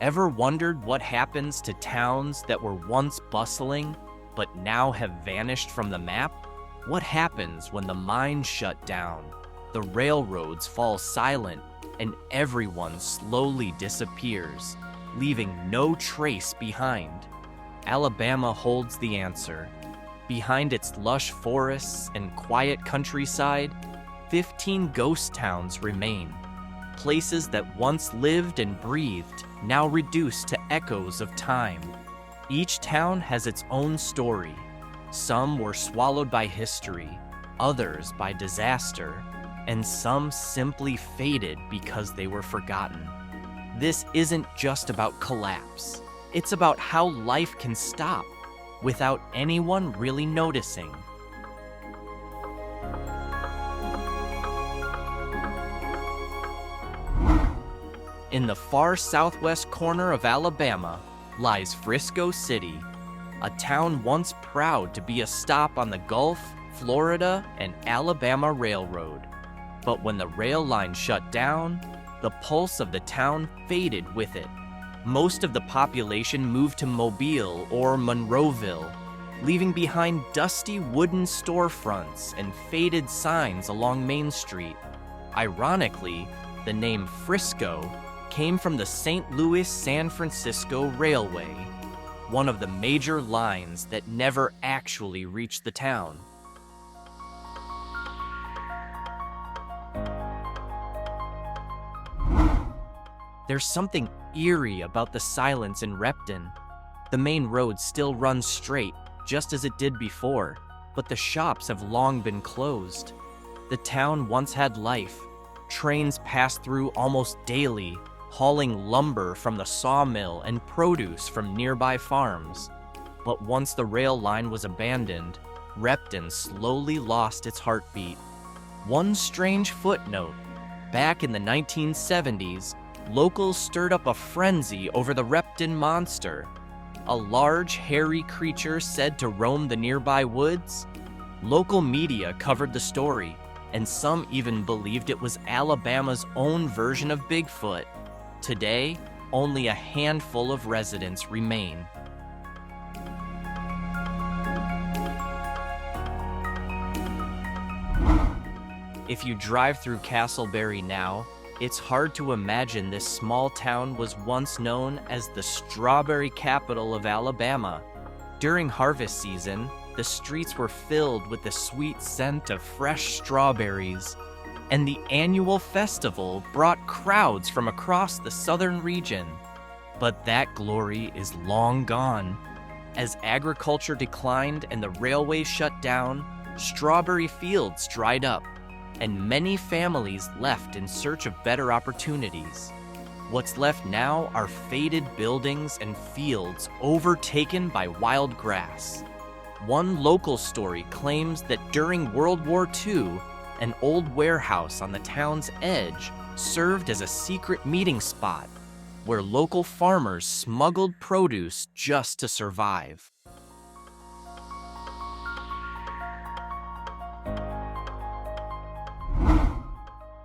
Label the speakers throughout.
Speaker 1: Ever wondered what happens to towns that were once bustling but now have vanished from the map? What happens when the mines shut down, the railroads fall silent, and everyone slowly disappears, leaving no trace behind? Alabama holds the answer. Behind its lush forests and quiet countryside, 15 ghost towns remain. Places that once lived and breathed, now reduced to echoes of time. Each town has its own story. Some were swallowed by history, others by disaster, and some simply faded because they were forgotten. This isn't just about collapse. It's about how life can stop without anyone really noticing. In the far southwest corner of Alabama lies Frisco City, a town once proud to be a stop on the Gulf, Florida, and Alabama Railroad. But when the rail line shut down, the pulse of the town faded with it. Most of the population moved to Mobile or Monroeville, leaving behind dusty wooden storefronts and faded signs along Main Street. Ironically, the name Frisco came from the St. Louis-San Francisco Railway, one of the major lines that never actually reached the town. There's something eerie about the silence in Repton. The main road still runs straight, just as it did before, but the shops have long been closed. The town once had life. Trains passed through almost daily, hauling lumber from the sawmill and produce from nearby farms. But once the rail line was abandoned, Repton slowly lost its heartbeat. One strange footnote: back in the 1970s, locals stirred up a frenzy over the Repton Monster, a large, hairy creature said to roam the nearby woods. Local media covered the story, and some even believed it was Alabama's own version of Bigfoot. Today, only a handful of residents remain. If you drive through Castleberry now, it's hard to imagine this small town was once known as the strawberry capital of Alabama. During harvest season, the streets were filled with the sweet scent of fresh strawberries, and the annual festival brought crowds from across the southern region. But that glory is long gone. As agriculture declined and the railway shut down, strawberry fields dried up, and many families left in search of better opportunities. What's left now are faded buildings and fields overtaken by wild grass. One local story claims that during World War II, an old warehouse on the town's edge served as a secret meeting spot where local farmers smuggled produce just to survive.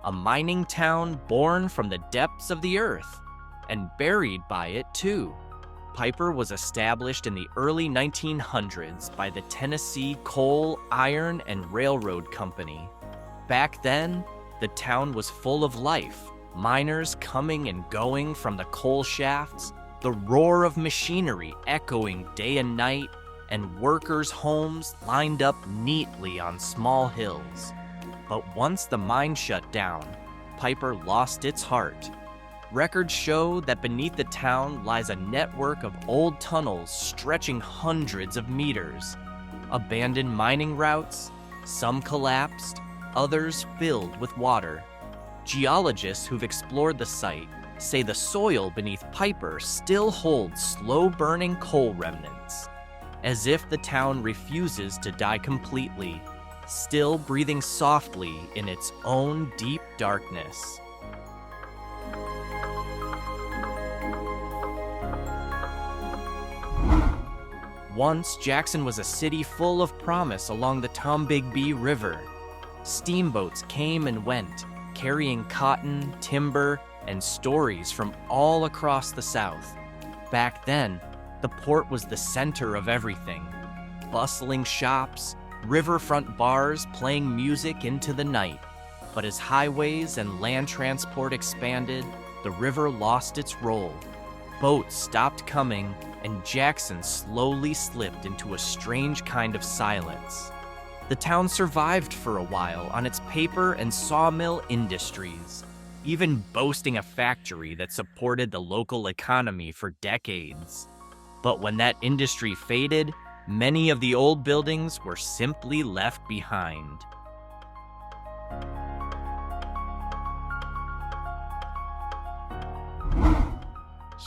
Speaker 1: A mining town born from the depths of the earth, and buried by it too. Piper was established in the early 1900s by the Tennessee Coal, Iron, and Railroad Company. Back then, the town was full of life, miners coming and going from the coal shafts, the roar of machinery echoing day and night, and workers' homes lined up neatly on small hills. But once the mine shut down, Piper lost its heart. Records show that beneath the town lies a network of old tunnels stretching hundreds of meters. Abandoned mining routes, some collapsed, others filled with water. Geologists who've explored the site say the soil beneath Piper still holds slow-burning coal remnants, as if the town refuses to die completely, still breathing softly in its own deep darkness. Once, Jackson was a city full of promise along the Tombigbee River. Steamboats came and went, carrying cotton, timber, and stories from all across the South. Back then, the port was the center of everything. Bustling shops, riverfront bars playing music into the night. But as highways and land transport expanded, the river lost its role. Boats stopped coming, and Jackson slowly slipped into a strange kind of silence. The town survived for a while on its paper and sawmill industries, even boasting a factory that supported the local economy for decades. But when that industry faded, many of the old buildings were simply left behind.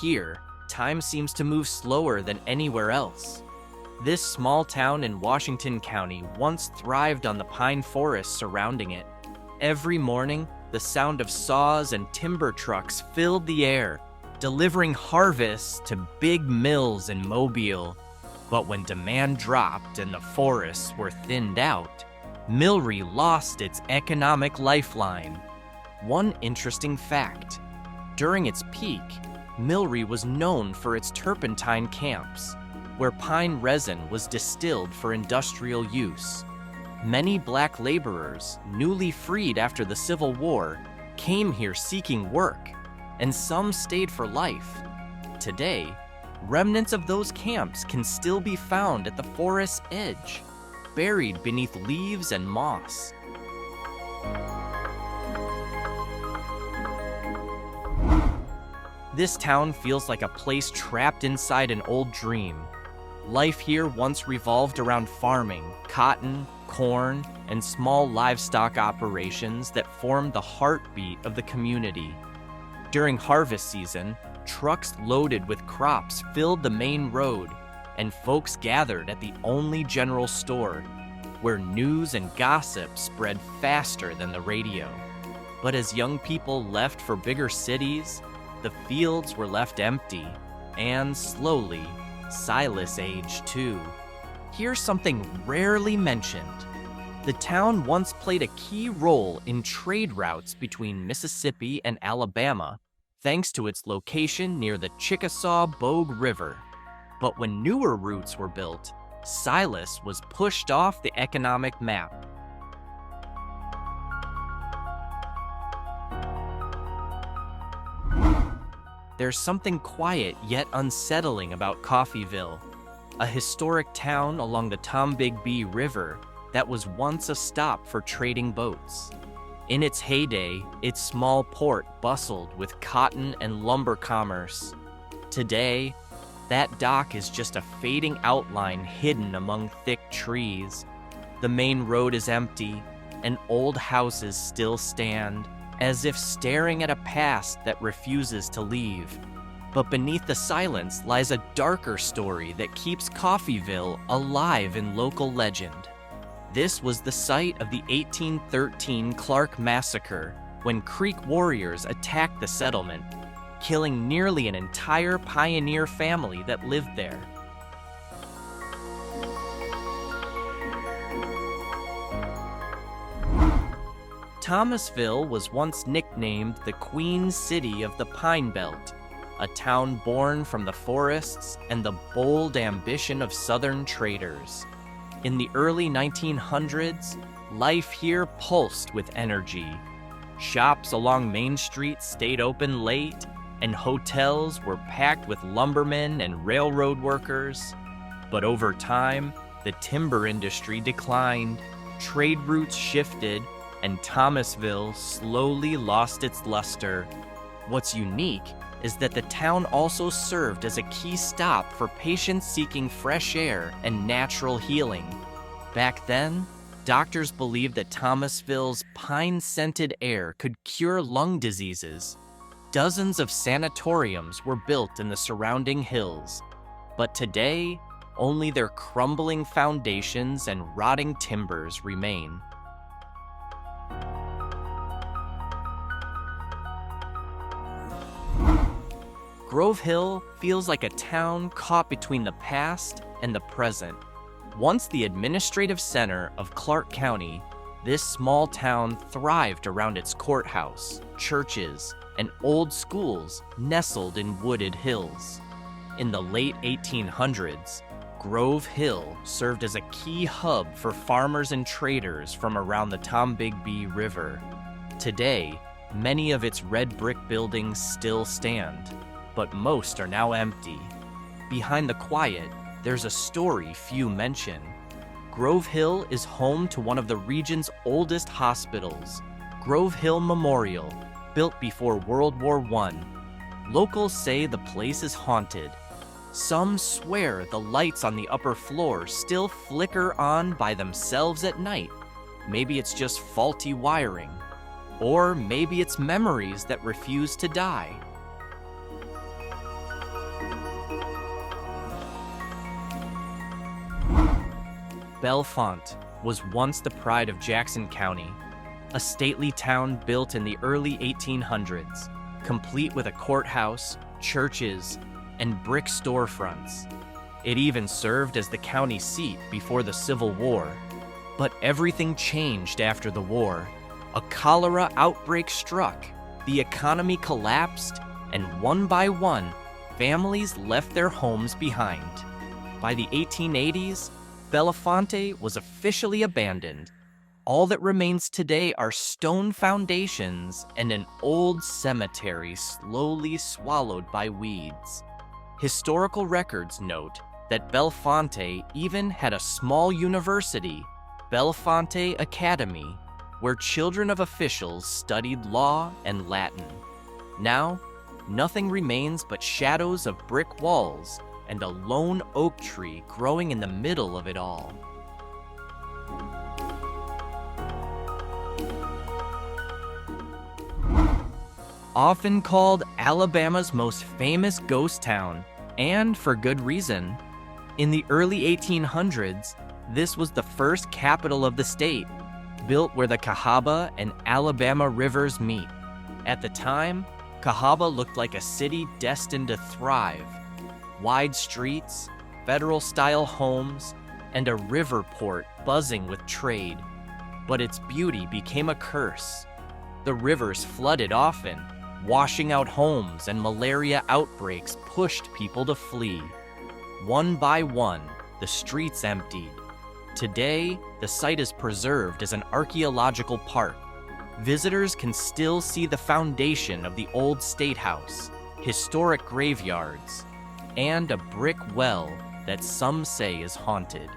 Speaker 1: Here, time seems to move slower than anywhere else. This small town in Washington County once thrived on the pine forests surrounding it. Every morning, the sound of saws and timber trucks filled the air, delivering harvests to big mills in Mobile. But when demand dropped and the forests were thinned out, Millry lost its economic lifeline. One interesting fact: during its peak, Millry was known for its turpentine camps, where pine resin was distilled for industrial use. Many black laborers, newly freed after the Civil War, came here seeking work, and some stayed for life. Today, remnants of those camps can still be found at the forest's edge, buried beneath leaves and moss. This town feels like a place trapped inside an old dream. Life here once revolved around farming, cotton, corn, and small livestock operations that formed the heartbeat of the community. During harvest season, trucks loaded with crops filled the main road, and folks gathered at the only general store, where news and gossip spread faster than the radio. But as young people left for bigger cities, the fields were left empty, and slowly, Silas aged too. Here's something rarely mentioned. The town once played a key role in trade routes between Mississippi and Alabama, thanks to its location near the Chickasaw-Bogue River. But when newer routes were built, Silas was pushed off the economic map. There's something quiet yet unsettling about Coffeeville, a historic town along the Tombigbee River that was once a stop for trading boats. In its heyday, its small port bustled with cotton and lumber commerce. Today, that dock is just a fading outline hidden among thick trees. The main road is empty, and old houses still stand, as if staring at a past that refuses to leave. But beneath the silence lies a darker story that keeps Coffeeville alive in local legend. This was the site of the 1813 Clark Massacre, when Creek warriors attacked the settlement, killing nearly an entire pioneer family that lived there. Thomasville was once nicknamed the Queen City of the Pine Belt, a town born from the forests and the bold ambition of Southern traders. In the early 1900s, life here pulsed with energy. Shops along Main Street stayed open late, and hotels were packed with lumbermen and railroad workers. But over time, the timber industry declined, trade routes shifted, and Thomasville slowly lost its luster. What's unique is that the town also served as a key stop for patients seeking fresh air and natural healing. Back then, doctors believed that Thomasville's pine-scented air could cure lung diseases. Dozens of sanatoriums were built in the surrounding hills, but today, only their crumbling foundations and rotting timbers remain. Grove Hill feels like a town caught between the past and the present. Once the administrative center of Clark County, This small town thrived around its courthouse, churches, and old schools nestled in wooded hills. In the late 1800s, Grove Hill served as a key hub for farmers and traders from around the Tombigbee River. Today, many of its red brick buildings still stand, but most are now empty. Behind the quiet, there's a story few mention. Grove Hill is home to one of the region's oldest hospitals, Grove Hill Memorial, built before World War I. Locals say the place is haunted. Some swear the lights on the upper floor still flicker on by themselves at night. Maybe it's just faulty wiring. Or maybe it's memories that refuse to die. Bellefonte was once the pride of Jackson County, a stately town built in the early 1800s, complete with a courthouse, churches, and brick storefronts. It even served as the county seat before the Civil War. But everything changed after the war. A cholera outbreak struck, the economy collapsed, and one by one, families left their homes behind. By the 1880s, Bellefonte was officially abandoned. All that remains today are stone foundations and an old cemetery slowly swallowed by weeds. Historical records note that Bellefonte even had a small university, Bellefonte Academy, where children of officials studied law and Latin. Now, nothing remains but shadows of brick walls and a lone oak tree growing in the middle of it all. Often called Alabama's most famous ghost town, and for good reason. In the early 1800s, this was the first capital of the state, built where the Cahawba and Alabama rivers meet. At the time, Cahawba looked like a city destined to thrive. Wide streets, federal-style homes, and a river port buzzing with trade. But its beauty became a curse. The rivers flooded often, washing out homes, and malaria outbreaks pushed people to flee. One by one, the streets emptied. Today, the site is preserved as an archaeological park. Visitors can still see the foundation of the old state house, historic graveyards, and a brick well that some say is haunted.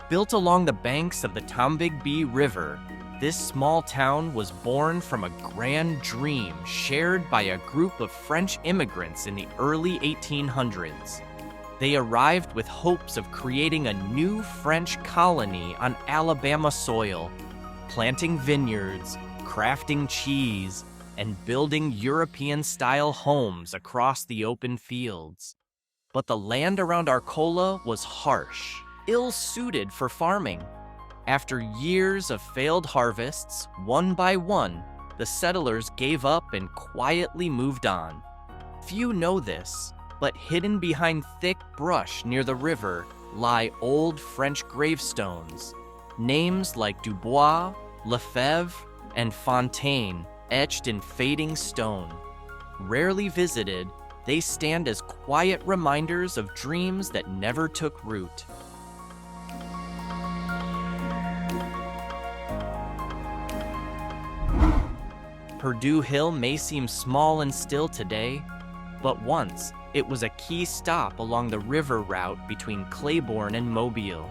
Speaker 1: Built along the banks of the Tombigbee River, this small town was born from a grand dream shared by a group of French immigrants in the early 1800s. They arrived with hopes of creating a new French colony on Alabama soil, planting vineyards, crafting cheese, and building European-style homes across the open fields. But the land around Arcola was harsh, ill-suited for farming. After years of failed harvests, one by one, the settlers gave up and quietly moved on. Few know this, but hidden behind thick brush near the river lie old French gravestones. Names like Dubois, Lefebvre, and Fontaine etched in fading stone. Rarely visited, they stand as quiet reminders of dreams that never took root. Perdue Hill may seem small and still today, but once it was a key stop along the river route between Claiborne and Mobile.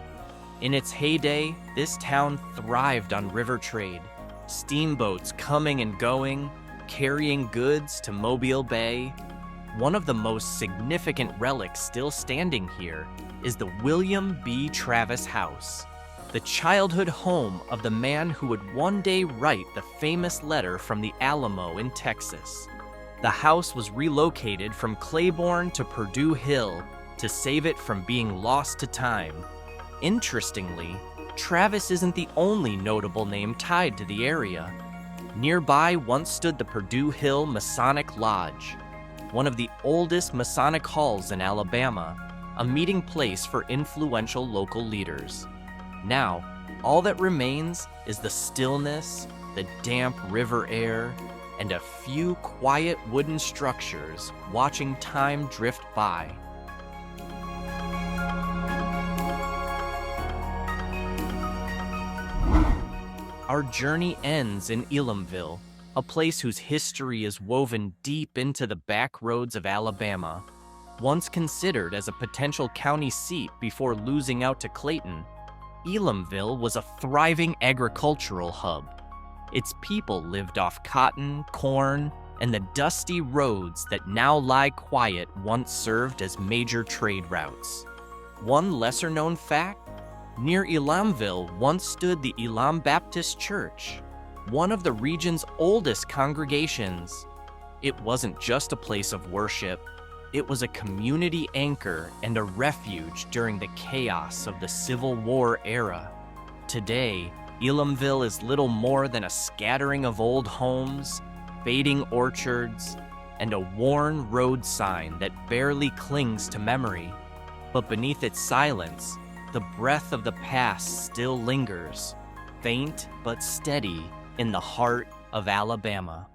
Speaker 1: In its heyday, this town thrived on river trade, steamboats coming and going, carrying goods to Mobile Bay. One of the most significant relics still standing here is the William B. Travis House, the childhood home of the man who would one day write the famous letter from the Alamo in Texas. The house was relocated from Claiborne to Perdue Hill to save it from being lost to time. Interestingly, Travis isn't the only notable name tied to the area. Nearby once stood the Perdue Hill Masonic Lodge. one of the oldest Masonic halls in Alabama, a meeting place for influential local leaders. Now, all that remains is the stillness, the damp river air, and a few quiet wooden structures watching time drift by. Our journey ends in Elamville, a place whose history is woven deep into the backroads of Alabama. Once considered as a potential county seat before losing out to Clayton, Elamville was a thriving agricultural hub. Its people lived off cotton, corn, and the dusty roads that now lie quiet once served as major trade routes. One lesser-known fact: near Elamville once stood the Elam Baptist Church, one of the region's oldest congregations. It wasn't just a place of worship, it was a community anchor and a refuge during the chaos of the Civil War era. Today, Elamville is little more than a scattering of old homes, fading orchards, and a worn road sign that barely clings to memory. But beneath its silence, the breath of the past still lingers, faint but steady in the heart of Alabama.